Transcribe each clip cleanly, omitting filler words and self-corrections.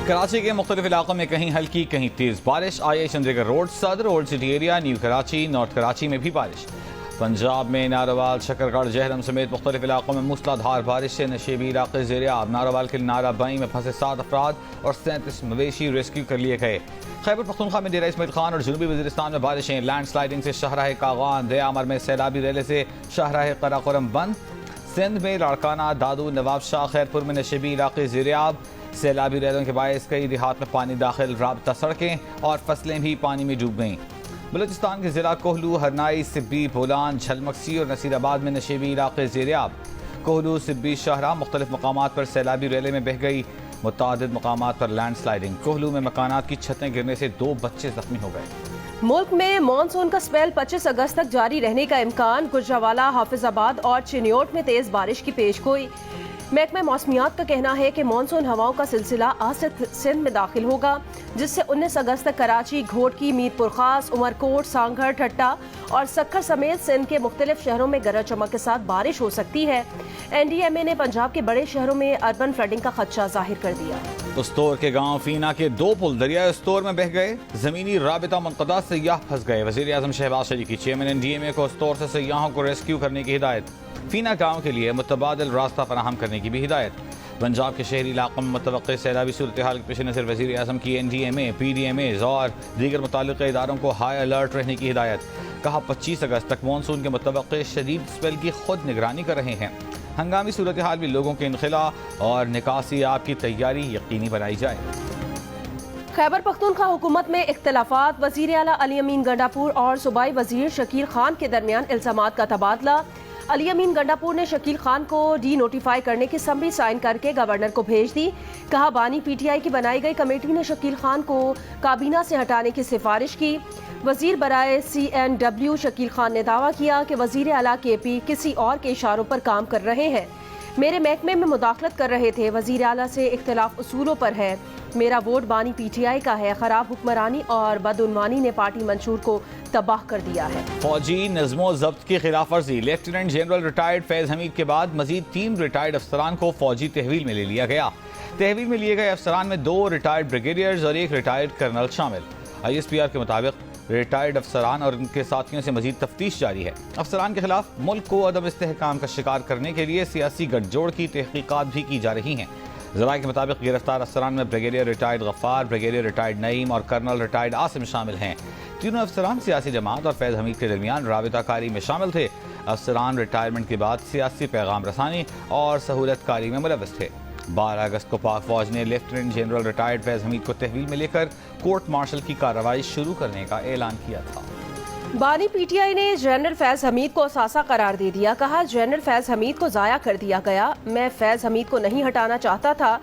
कराची के मुख्तलिफ इलाकों में कहीं हल्की कहीं तेज बारिश। आई चंद्रीगढ़ रोड, सदर, old city area, new Karachi, north Karachi में भी बारिश। पंजाब में नारोवाल, शकरगढ़, जहलम समेत मुख्तलिफ इलाकों में मूसलाधार बारिश से नशेबी इलाके ज़ेर-ए-आब। नारोवाल के नारा बाई में फंसे 7 अफराद और 37 मवेशी रेस्क्यू कर लिए गए। खैबर पख्तूनख्वा में डेरा इस्माइल खान और जनूबी वज़ीरिस्तान में बारिशें। लैंड स्लाइडिंग से शाहराह कागान, दयामर में सैलाबी रेले से शाहराह कराकोरम बंद। सिंध में लाड़काना, दादू, नवाब शाह, खैरपुर में नशेबी इलाके ज़ेर-ए-आब। सैलाबी रेलों के बायस कई देहात में पानी दाखिल, राबता सड़कें और फसलें भी पानी में डूब गईं। बलूचिस्तान के ज़िला कोहलू, हरनाई, सिब्बी, बोलान, झलमक्सी और नसीराबाद में नशेबी इलाके ज़ेर-ए-आब। कोहलू, सिब्बी, शाहरा मुख्तलिफ मकामात पर सैलाबी रेले में बह गई। मुतादिद मकामात पर लैंड स्लाइडिंग। कोहलू में मकानात की छतें गिरने से 2 बच्चे जख्मी हो गए। मुल्क में मानसून का स्पेल 25 अगस्त तक जारी रहने का इम्कान। गुजरावाला, हाफिजाबाद और चिन्योट में तेज बारिश की पेशगोई। महकमा मौसमियात का कहना है कि मानसून हवाओं का सिलसिला आज से सिंध में दाखिल होगा, जिससे 19 अगस्त तक कराची, घोटकी, मीरपुर खास, उमरकोट, सांगढ़, ठट्टा और सक्खर समेत सिंध के मुख्तलिफ शहरों में गरज चमक के साथ बारिश हो सकती है। NDMA ने पंजाब के बड़े शहरों में अर्बन फ्लडिंग का खदशा जाहिर कर दिया। उस्तोर के गांव फीना के 2 पुल दरिया उस्तोर में बह गए। जमीनी राबिता मुनक़दा, सयाह फंस गए। वज़ीर आज़म शहबाज शरीफ की चेयरमैन NDMA को उस्तोर से सयाहों को रेस्क्यू करने की हिदायत। फीना गांव के लिए मुतबादिल रास्ता फराहम करने की भी हिदायत। पंजाब के शहरी इलाकों में मुतवक्किल सैलाबी सूरत हाल के पेश नज़र वज़ीर आज़म की NDMA, PDMAs और दीगर मुताल्लिक़ इदारों को हाई अलर्ट रहने की हिदायत। कहा 25 अगस्त तक मानसून के मुतवक्किल शदीद स्पेल की खुद निगरानी कर रहे हैं। हंगामी सूरत हाल भी लोगों के इनखिला और निकासी आब की तैयारी यकीनी बनाई जाए। खैबर पख्तूनख्वा हुकूमत में इख्तलाफात। वज़ीर आला अली अमीन गंडापुर और सूबाई वज़ीर शकील खान के दरमियान इल्ज़ामात का तबादला। अली अमीन गंडापुर ने शकील खान को डी नोटिफाई करने की समरी साइन करके गवर्नर को भेज दी। कहा बानी PTI की बनाई गई कमेटी ने शकील खान को काबीना से हटाने की सिफारिश की। वजीर बराए CNW शकील खान ने दावा किया कि वजीर आला KP किसी और के इशारों पर काम कर रहे हैं, मेरे महकमे में मुदाखलत कर रहे थे। वजीर आला से इख्तलाफ उसूलों पर है। मेरा वोट बानी PTI का है। खराब हुक्मरानी और बदउनवानी ने पार्टी मंशूर को तबाह कर दिया है। फौजी नज़्मो ज़ब्त की खिलाफ वर्जी। लेफ्टिनेंट जनरल रिटायर्ड फैज़ हमीद के बाद मजीद 3 रिटायर्ड अफसरान को फौजी तहवील में ले लिया गया। तहवील में लिए गए अफसरान में 2 रिटायर्ड ब्रिगेडियर्स और 1 रिटायर्ड कर्नल शामिल। ISPR के मुताबिक रिटायर्ड अफसरान और उनके साथियों से मजीद तफ्तीश जारी है। अफसरान के खिलाफ मुल्क को अदम इस्तेहकाम का शिकार करने के लिए सियासी गठजोड़ की तहकीकात भी की जा रही हैं। ज़राए के मुताबिक गिरफ्तार अफसरान में brigadier retired Ghaffar, brigadier retired Naeem और कर्नल रिटायर्ड आसिम शामिल हैं। तीनों अफसरान सियासी जमात और फैज़ हमीद के दरमियान राबिताकारी में शामिल थे। अफसरान रिटायरमेंट के बाद सियासी पैगाम रसानी और सहूलतकारी में मुलव्वस थे। 12 अगस्त को पाक फौज ने लेफ्टिनेंट जनरल रिटायर्ड फैज़ हमीद को तहवील में लेकर कोर्ट मार्शल की कार्रवाई शुरू करने का ऐलान किया था। बानी PTI ने जनरल फैज़ हमीद को असासा करार दे दिया। कहा जनरल फैज़ हमीद को ज़ाया कर दिया गया। मैं फैज़ हमीद को नहीं हटाना चाहता था।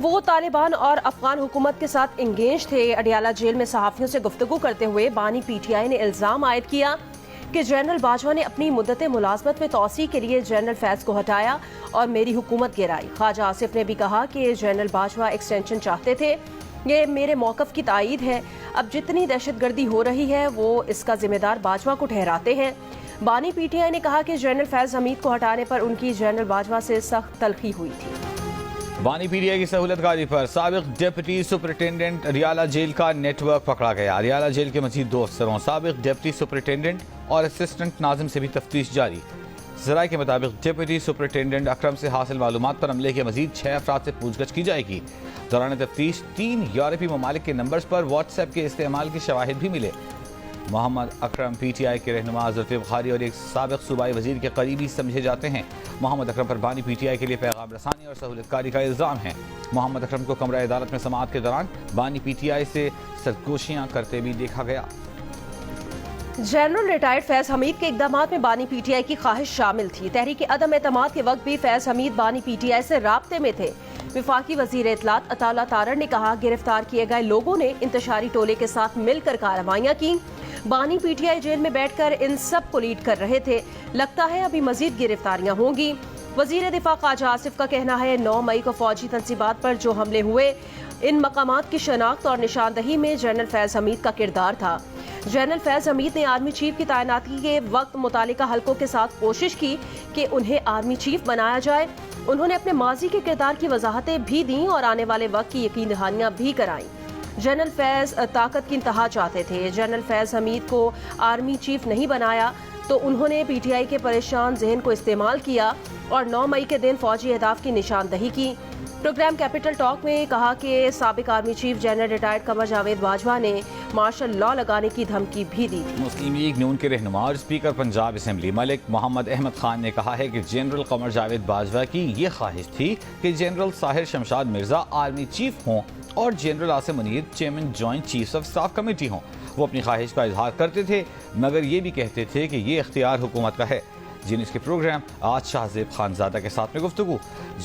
वो तालिबान और अफगान हुकूमत के साथ इंगेज थे। अडियाला जेल में सहाफ़ियों से गुफ्तगू करते हुए बानी PTI ने इल्ज़ाम आयद किया कि जनरल बाजवा ने अपनी मुद्दत मुलाजमत में तोसी के लिए जनरल फैज़ को हटाया और मेरी हुकूमत गिराई। ख्वाजा आसिफ ने भी कहा कि जनरल बाजवा एक्सटेंशन चाहते थे। ये मेरे मौक़िफ़ की तायीद है। अब जितनी दहशतगर्दी हो रही है वो इसका जिम्मेदार बाजवा को ठहराते हैं। बानी PTI ने कहा कि जनरल फैज़ हमीद को हटाने पर उनकी जनरल बाजवा से सख्त तलखी हुई थी। बानी PTI की सहूलतकारी पर साबिक डिप्टी सुपरिटेंडेंट अडियाला जेल का नेटवर्क पकड़ा गया। अडियाला जेल के मजीद 2 अफसरों, साबिक डिप्टी सुपरिटेंडेंट और असिस्टेंट नाजिम से भी तफ्तीश जारी। ज़राए के मुताबिक डिप्टी सुपरिटेंडेंट अकरम से हासिल मालूमात पर अमले के मजीद 6 अफराद से पूछगछ की जाएगी। दौरान तफ्तीश 3 यूरोपीय ममालिक के नंबर्स पर व्हाट्सएप के इस्तेमाल के शवाहिद भी मिले। मोहम्मद अकरम PTI के रहनुमा ज़ुल्फ़िकार बुखारी और एक साबिक सूबाई वजीर के करीबी समझे जाते हैं। मोहम्मद अकरम पर बानी PTI के लिए पैगाम रसानी और सहूलतकारी का इल्ज़ाम है। मोहम्मद अकरम को कमरा अदालत में समाअत के दौरान बानी PTI से सरगोशियाँ करते भी देखा गया। जनरल रिटायर्ड फैज़ हमीद के इक़दामात में बानी PTI की ख्वाहिश शामिल थी। तहरीक अदम एतमाद के वक्त भी फैज़ हमीद बानी PTI से राब्ते में थे। वफाकी वज़ीर इत्तलात अताउल्लाह तारड़ ने कहा गिरफ्तार किए गए लोगों ने इंतशारी टोले के साथ मिलकर कार्रवाइयाँ की। बानी PTI जेल में बैठकर इन सब को लीड कर रहे थे। लगता है अभी मजीद गिरफ्तारियाँ होंगी। वज़ीर दिफा ख्वाजा आसिफ का कहना है 9 मई को फौजी तंसीबात पर जो हमले हुए इन मकामात की शनाख्त और निशानदही में जनरल फैज़ हमीद का किरदार था। जनरल फैज़ हमीद ने आर्मी चीफ की तैनाती के वक्त मुतालिका हलकों के साथ कोशिश की कि उन्हें आर्मी चीफ बनाया जाए। انہوں نے اپنے ماضی کے کردار کی وضاحتیں بھی دیں اور آنے والے وقت کی یقین دہانیاں بھی کرائیں۔ جنرل فیض طاقت کی انتہا چاہتے تھے۔ جنرل فیض حمید کو آرمی چیف نہیں بنایا تو انہوں نے پی ٹی آئی کے پریشان ذہن کو استعمال کیا اور 9 مئی کے دن فوجی اہداف کی نشاندہی کی۔ پروگرام کیپٹل ٹاک میں کہا کہ سابق army chief general retired Qamar Javed Bajwa نے مارشل لا لگانے کی دھمکی بھی دی تھی۔ مسلم لیگ نون کے رہنما اور اسپیکر پنجاب اسمبلی ملک محمد احمد خان نے کہا ہے کہ جنرل قمر جاوید باجوہ کی یہ خواہش تھی کہ general Sahir Shamshad Mirza army chief ہوں اور general Asim Munir chairman joint chiefs of staff committee ہوں۔ وہ اپنی خواہش کا اظہار کرتے تھے مگر یہ بھی کہتے تھے کہ یہ اختیار حکومت کا ہے۔ جینیس کے پروگرام آج شاہ زیب خانزادہ کے ساتھ میں گفتگو۔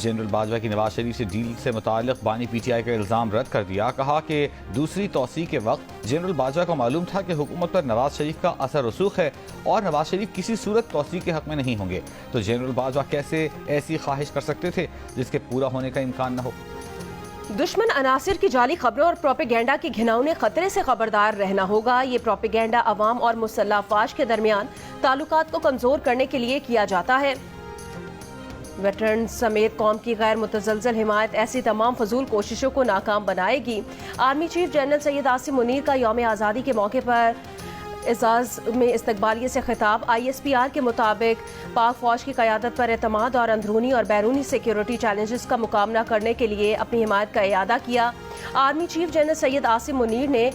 جنرل باجوہ کی نواز شریف سے ڈیل سے متعلق بانی پی ٹی آئی کا الزام رد کر دیا۔ کہا کہ دوسری توسیع کے وقت جنرل باجوہ کو معلوم تھا کہ حکومت پر نواز شریف کا اثر رسوخ ہے اور نواز شریف کسی صورت توسیع کے حق میں نہیں ہوں گے، تو جنرل باجوہ کیسے ایسی خواہش کر سکتے تھے جس کے پورا ہونے کا امکان نہ ہو۔ دشمن عناصر کی جعلی خبروں اور پروپیگنڈا کے گھناؤنے خطرے سے خبردار رہنا ہوگا۔ یہ پروپیگنڈا عوام اور مسلح افواج کے درمیان تعلقات کو کمزور کرنے کے لیے کیا جاتا ہے۔ ویٹرن سمیت قوم کی غیر متزلزل حمایت ایسی تمام فضول کوششوں کو ناکام بنائے گی۔ Army chief general Syed Asim Munir کا یوم آزادی کے موقع پر اعزاز میں استقبالیے سے خطاب۔ آئی ایس پی آر کے مطابق پاک فوج کی قیادت پر اعتماد اور اندرونی اور بیرونی سیکیورٹی چیلنجز کا مقابلہ کرنے کے لیے اپنی حمایت کا اعادہ کیا۔ Army chief general Syed Asim Munir نے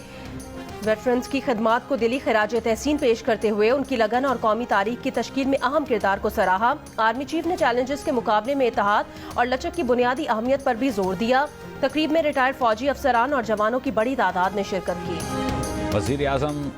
ویٹرنز کی خدمات کو دلی خراج تحسین پیش کرتے ہوئے ان کی لگن اور قومی تاریخ کی تشکیل میں اہم کردار کو سراہا۔ آرمی چیف نے چیلنجز کے مقابلے میں اتحاد اور لچک کی بنیادی اہمیت پر بھی زور دیا۔ تقریب میں ریٹائرڈ فوجی افسران اور جوانوں کی بڑی تعداد نے شرکت کی۔ وزیر اعظم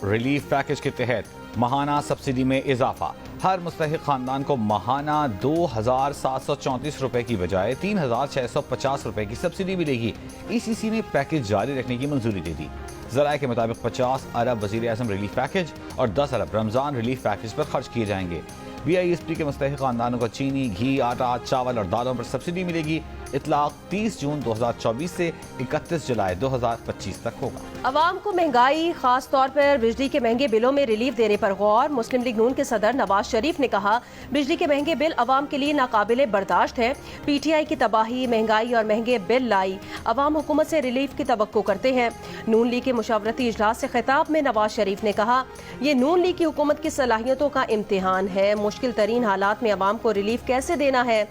ریلیف پیکج کے تحت ماہانہ سبسڈی میں اضافہ۔ ہر مستحق خاندان کو ماہانہ 2,734 روپے کی بجائے 3,650 روپے کی سبسڈی ملے گی۔ ای سی سی نے پیکج جاری رکھنے کی منظوری دے دی۔ ذرائع کے مطابق 50 ارب وزیر اعظم ریلیف پیکج اور 10 ارب رمضان ریلیف پیکج پر خرچ کیے جائیں گے۔ بی آئی ایس پی کے مستحق خاندانوں کو چینی، گھی، آٹا، چاول اور دالوں پر سبسڈی ملے گی۔ اطلاق 30 جون 2024 سے 31 جولائی 2025 تک ہوگا۔ عوام کو مہنگائی، خاص طور پر بجلی کے مہنگے بلوں میں ریلیف دینے پر غور۔ مسلم لیگ نون کے صدر نواز شریف نے کہا بجلی کے مہنگے بل عوام کے لیے ناقابل برداشت ہے۔ پی ٹی آئی کی تباہی، مہنگائی اور مہنگے بل لائی، عوام حکومت سے ریلیف کی توقع کرتے ہیں۔ نون لیگ کے مشاورتی اجلاس سے خطاب میں نواز شریف نے کہا یہ نون لیگ کی حکومت کی صلاحیتوں کا امتحان ہے۔ مشکل ترین حالات میں عوام کو ریلیف کیسے دینا ہے،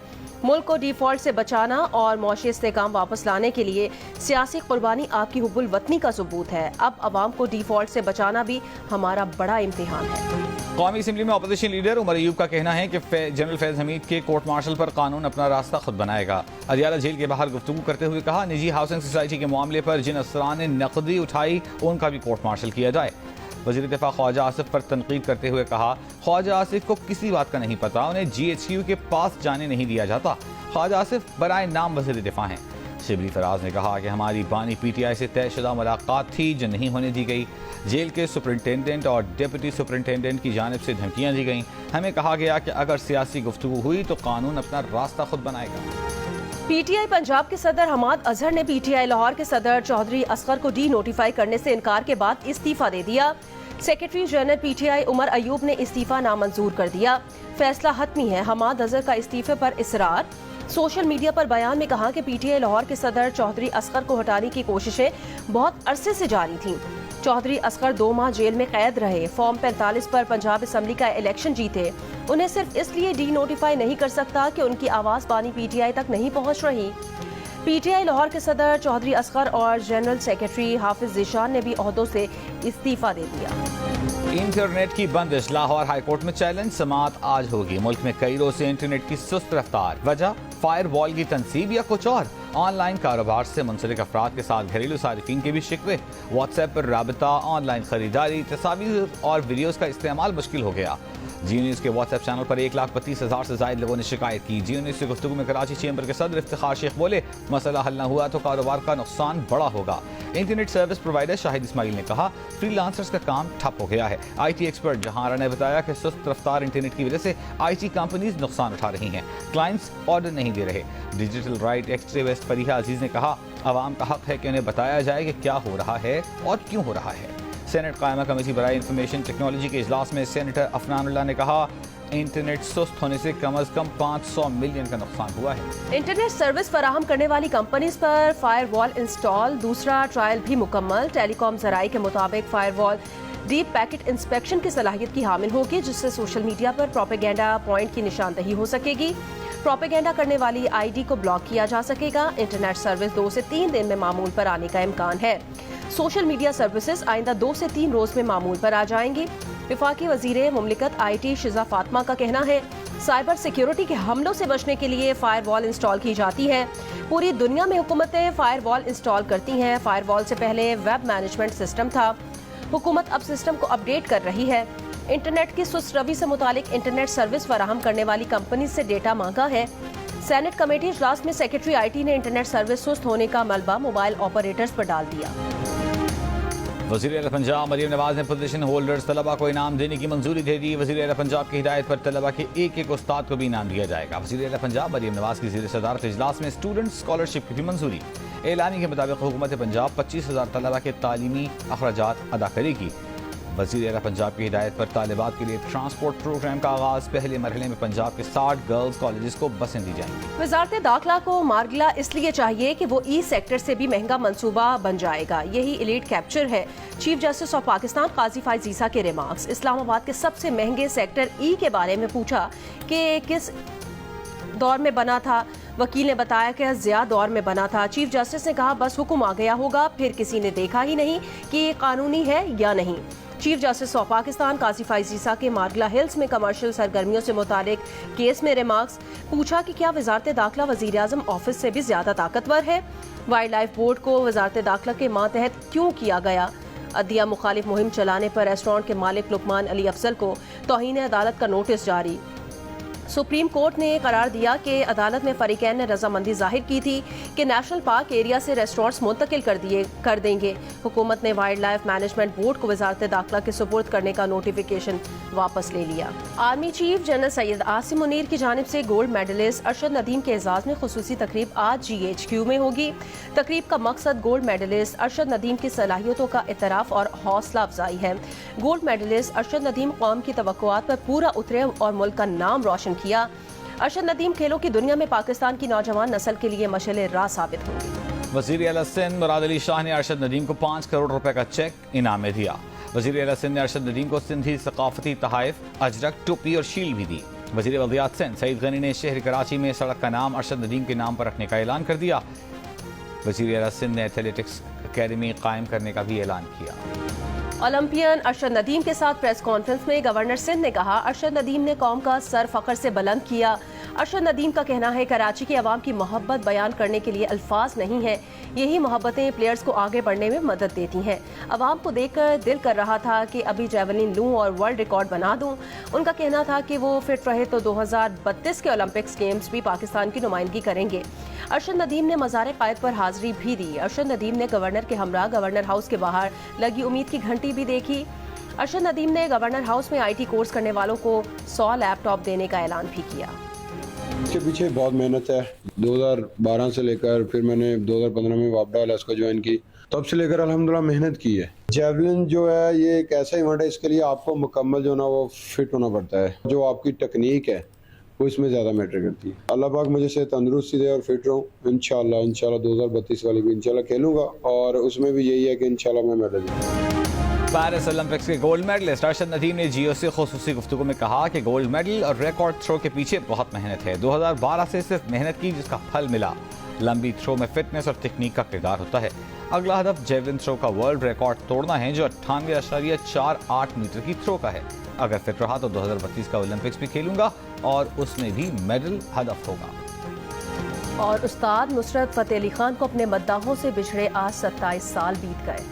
ملک کو ڈیفالٹ سے بچانا اور معاشی استحکام واپس لانے کے لیے سیاسی قربانی آپ کی حب الوطنی کا ثبوت ہے۔ اب عوام کو ڈیفالٹ سے بچانا بھی ہمارا بڑا امتحان ہے۔ قومی اسمبلی میں اپوزیشن لیڈر عمر ایوب کا کہنا ہے کہ جنرل فیض حمید کے کورٹ مارشل پر قانون اپنا راستہ خود بنائے گا۔ ادیالہ جیل کے باہر گفتگو کرتے ہوئے کہا نجی ہاؤسنگ سوسائٹی کے معاملے پر جن افسران نے نقدی اٹھائی ان کا بھی کورٹ مارشل کیا جائے۔ وزیر دفاع خواجہ آصف پر تنقید کرتے ہوئے کہا خواجہ آصف کو کسی بات کا نہیں پتا، انہیں جی ایچ کیو کے پاس جانے نہیں دیا جاتا۔ خواجہ آصف برائے نام وزیر دفاع ہیں۔ شبلی فراز نے کہا کہ ہماری بانی پی ٹی آئی سے طے شدہ ملاقات تھی جو نہیں ہونے دی گئی۔ جیل کے سپرنٹینڈنٹ اور ڈپٹی سپرنٹینڈنٹ کی جانب سے دھمکیاں دی گئیں۔ ہمیں کہا گیا کہ اگر سیاسی گفتگو ہوئی تو قانون اپنا راستہ خود بنائے گا۔ پی ٹی آئی پنجاب کے صدر حماد اظہر نے پی ٹی آئی لاہور کے صدر چودھری اصغر کو ڈی نوٹیفائی کرنے سے انکار کے بعد استعفیٰ دے دیا۔ Secretary general P T I Omar Ayub نے استعفیٰ نامنظور کر دیا۔ فیصلہ حتمی ہے، حماد اظہر کا استعفے پر اصرار۔ سوشل میڈیا پر بیان میں کہا کہ پی ٹی آئی لاہور کے صدر چودھری اصغر کو ہٹانے کی کوششیں بہت عرصے سے جاری تھیں۔ چودھری اصغر 2 ماہ جیل میں قید رہے، فارم 45 پر پنجاب اسمبلی کا الیکشن جیتے۔ انہیں صرف اس لیے ڈی نوٹیفائی نہیں کر سکتا کہ ان کی آواز بانی پی ٹی آئی تک نہیں پہنچ رہی۔ پی ٹی آئی لاہور کے صدر چودھری اصغر اور جنرل سیکرٹری حافظ ذیشان نے بھی عہدوں سے استعفیٰ دے دیا۔ انٹرنیٹ کی بندش، لاہور ہائی کورٹ میں چیلنج، سماعت آج ہوگی۔ ملک میں کئی روز سے انٹرنیٹ کی سست رفتار، وجہ فائر وال کی تنصیب یا کچھ اور؟ آن لائن کاروبار سے منسلک افراد کے ساتھ گھریلو صارفین کے بھی شکوے، واٹس ایپ پر رابطہ، آن لائن خریداری، تصاویر اور ویڈیوز کا استعمال مشکل ہو گیا۔ جیو نیوز کے واٹس ایپ چینل پر 1,32,000 سے زائد لوگوں نے شکایت کی۔ جیو نیوز سے گفتگو میں کراچی چیمبر کے صدر افتخار شیخ بولے مسئلہ حل نہ ہوا تو کاروبار کا نقصان بڑا ہوگا۔ انٹرنیٹ سروس پرووائڈر شاہد اسماعیل نے کہا فری لانسرز کا کام ٹھپ ہو گیا ہے۔ آئی ٹی ایکسپرٹ جہاں نے بتایا کہ سست رفتار انٹرنیٹ کی وجہ سے آئی ٹی کمپنیز نقصان اٹھا رہی ہیں، کلائنٹس آرڈر نہیں دے رہے۔ ڈیجیٹل رائٹ ایکٹیوسٹ فریحہ عزیز نے کہا عوام کا حق ہے کہ انہیں بتایا جائے کہ کیا ہو رہا ہے اور کیوں ہو رہا ہے۔ سینٹ قائمہ کمیٹی برائے انفارمیشن ٹیکنالوجی کے اجلاس میں سینیٹر افنان اللہ نے کہا इंटरनेट सुस्त होने से कम अज कम 500 मिलियन का नुकसान हुआ है। इंटरनेट सर्विस फराहम करने वाली कंपनीज पर फायरवॉल इंस्टॉल, दूसरा ट्रायल भी मुकम्मल। टेलीकॉम जराये के मुताबिक फायरवॉल डीप पैकेट इंस्पेक्शन की सलाहियत की हामिल होगी, जिससे सोशल मीडिया पर प्रोपेगेंडा पॉइंट की निशानदही हो सकेगी। प्रोपेगेंडा करने वाली आईडी को ब्लॉक किया जा सकेगा। इंटरनेट सर्विस 2 से 3 दिन में मामूल पर आने का इम्कान है। सोशल मीडिया सर्विसेज आइंदा 2 से 3 रोज में मामूल पर आ जाएंगी। वफाकी वजीर मुमलिकत IT शिजा फातिमा का कहना है, साइबर सिक्योरिटी के हमलों से बचने के लिए फायरवॉल इंस्टॉल की जाती है। पूरी दुनिया में हुकूमतें फायरवॉल इंस्टॉल करती हैं। फायरवॉल से पहले वेब मैनेजमेंट सिस्टम था। हुकूमत अब सिस्टम को अपडेट कर रही है। इंटरनेट की सुस्त रवि से मुतालिक इंटरनेट सर्विस फराहम करने वाली कंपनी से डेटा मांगा है। सेनेट कमेटी इजलास में सेक्रेटरी IT ने इंटरनेट सर्विस सुस्त होने का मलबा मोबाइल ऑपरेटर्स पर डाल दिया। वज़ीर आला पंजाब मरियम नवाज ने पोजीशन होल्डर्स तलबा को इनाम देने की मंजूरी दे दी। वज़ीर आला पंजाब की हिदायत पर तलबा के एक उस्ताद को भी इनाम दिया जाएगा। वज़ीर आला पंजाब मरियम नवाज की ज़ेर सदारत इजलास में स्टूडेंट स्कॉलरशिप की भी मंजूरी। एलानी के मुताबिक हुकूमत पंजाब 25,000 तलबा के तालीमी अखराजात अदा करेगी। वज़ीर आला पंजाब की हिदायत पर तालिबात के लिए ट्रांसपोर्ट प्रोग्राम का आगाज़। पहले मरहले में पंजाब के 60 गर्ल्स कॉलेजेस को बसें दी जाएंगी। वज़ारत दाखिला को मार्गला इसलिए चाहिए कि वो ई सेक्टर से भी महंगा मंसूबा बन जाएगा। यही एलीट कैप्चर है। चीफ जस्टिस ऑफ पाकिस्तान काजी फाइज ईसा के रिमार्क्स। इस्लामाबाद के सबसे महंगे सेक्टर ई के बारे में पूछा कि किस दौर में बना था। वकील ने बताया कि ज़िया दौर में बना था। चीफ जस्टिस ने कहा बस हुक्म आ गया होगा, फिर किसी ने देखा ही नहीं कि ये कानूनी है या नहीं। चीफ जस्टिस ऑफ पाकिस्तान काजी फाइज ईसा के मार्गला हिल्स में कमर्शियल सरगर्मियों से मुतालिक केस में रिमार्क्स। पूछा कि क्या वजारत दाखिला वजीर आज़म ऑफिस से भी ज्यादा ताकतवर है। वाइल्ड लाइफ बोर्ड को वजारत दाखिला के मातहत क्यों किया गया। अदिया मुखालिफ मुहिम चलाने पर रेस्टोरेंट के मालिक लुकमान अली अफजल को तौहीन अदालत का नोटिस जारी। सुप्रीम कोर्ट ने करार दिया कि अदालत में फरीकैन ने रजामंदी जाहिर की थी कि नेशनल पार्क एरिया से रेस्टोरेंट्स मुंतकिल कर देंगे। हुकूमत ने वाइल्ड लाइफ मैनेजमेंट बोर्ड को वजारत दाखिला के सुपुर्द करने का नोटिफिकेशन वापस ले लिया। Army chief general Syed Asim Munir की जानिब से गोल्ड मेडलिस्ट अरशद नदीम के एजाज में खुसूसी तकरीब आज GHQ में होगी। तकरीब का मकसद गोल्ड मेडलिस्ट अरशद नदीम की सलाहियतों का इतराफ और हौसला अफजाई है। गोल्ड मेडलिस्ट अरशद नदीम कौम की तवक्कुआत पर पूरा उतरे और मुल्क का नाम रोशन किया। अरशद नदीम खेलों की दुनिया में पाकिस्तान की नौजवान नस्ल के लिए मशाल राह साबित होंगे। वज़ीर आला सिंध मुराद अली शाह ने अरशद नदीम को 5 करोड़ रुपए का चेक इनाम में दिया। वज़ीर आला सिंध ने अरशद नदीम को सिंधी सकाफती तहाइफ, अजरक, टोपी और शील्ड भी दी। वज़ीर वज़ियात सिंध सईद गनी ने शहर कराची में सड़क का नाम अरशद नदीम के नाम पर रखने का ऐलान कर दिया। वज़ीर आला सिंध ने एथलेटिक्स अकेडमी कायम करने का भी ऐलान किया। ओलंपियन अरशद नदीम के साथ प्रेस कॉन्फ्रेंस में गवर्नर सिंध ने कहा अरशद नदीम ने कौम का सर फख्र से बुलंद किया। अरशद नदीम का कहना है कराची के अवाम की मोहब्बत बयान करने के लिए अल्फाज नहीं है। यही मोहब्बतें प्लेयर्स को आगे बढ़ने में मदद देती हैं। अवाम को देखकर दिल कर रहा था कि अभी जेवलिन लूं और वर्ल्ड रिकॉर्ड बना दूं। उनका कहना था कि वो फिट रहे तो 2032 के ओलंपिक्स गेम्स भी पाकिस्तान की नुमाइंदगी करेंगे। अरशद नदीम ने मज़ार कायद पर हाजिरी भी दी। अरशद नदीम ने गवर्नर के हमरा गवर्नर हाउस के बाहर लगी उम्मीद की घंटी भी देखी। अरशद नदीम ने गवर्नर हाउस में IT कोर्स करने वालों को 100 लैपटॉप देने का ऐलान भी किया। इसके पीछे बहुत मेहनत है। 2012 से लेकर फिर मैंने 2015 में वापडा अलास्का ज्वाइन की, तब से लेकर अल्हम्दुलिल्लाह मेहनत की है। जेवलिन जो है ये एक ऐसा इवेंट है, इसके लिए आपको मुकम्मल जो ना वो फिट होना पड़ता है। जो आपकी टेक्निक है वो इसमें ज़्यादा मैटर करती है। अल्लाह पाक मुझे से तंदुरुस्ती दे और फिट रहूँ। इंशाल्लाह 2032 वाली भी इंशाल्लाह खेलूँगा और उसमें भी यही है कि इंशाल्लाह मैं मेडल जीतूँगा। पेरिस ओलंपिक्स के गोल्ड मेडलिस्ट अरशद नदीम ने जियो से खुसूसी गुफ्तगू में कहा कि गोल्ड मेडल और रिकॉर्ड थ्रो के पीछे बहुत मेहनत है। 2012 से सिर्फ मेहनत की जिसका फल मिला। लंबी थ्रो में फिटनेस और तकनीक का किरदार होता है। अगला हदफ जेवलिन थ्रो का वर्ल्ड रिकॉर्ड तोड़ना है जो 98.48 मीटर की थ्रो का है। अगर फिट रहा तो 2032 का ओलंपिक्स भी खेलूंगा और उसमें भी मेडल हदफ होगा। और उस्ताद नुसरत फतेह अली खान को अपने मद्दाहों से बिछड़े आज 27 साल बीत गए।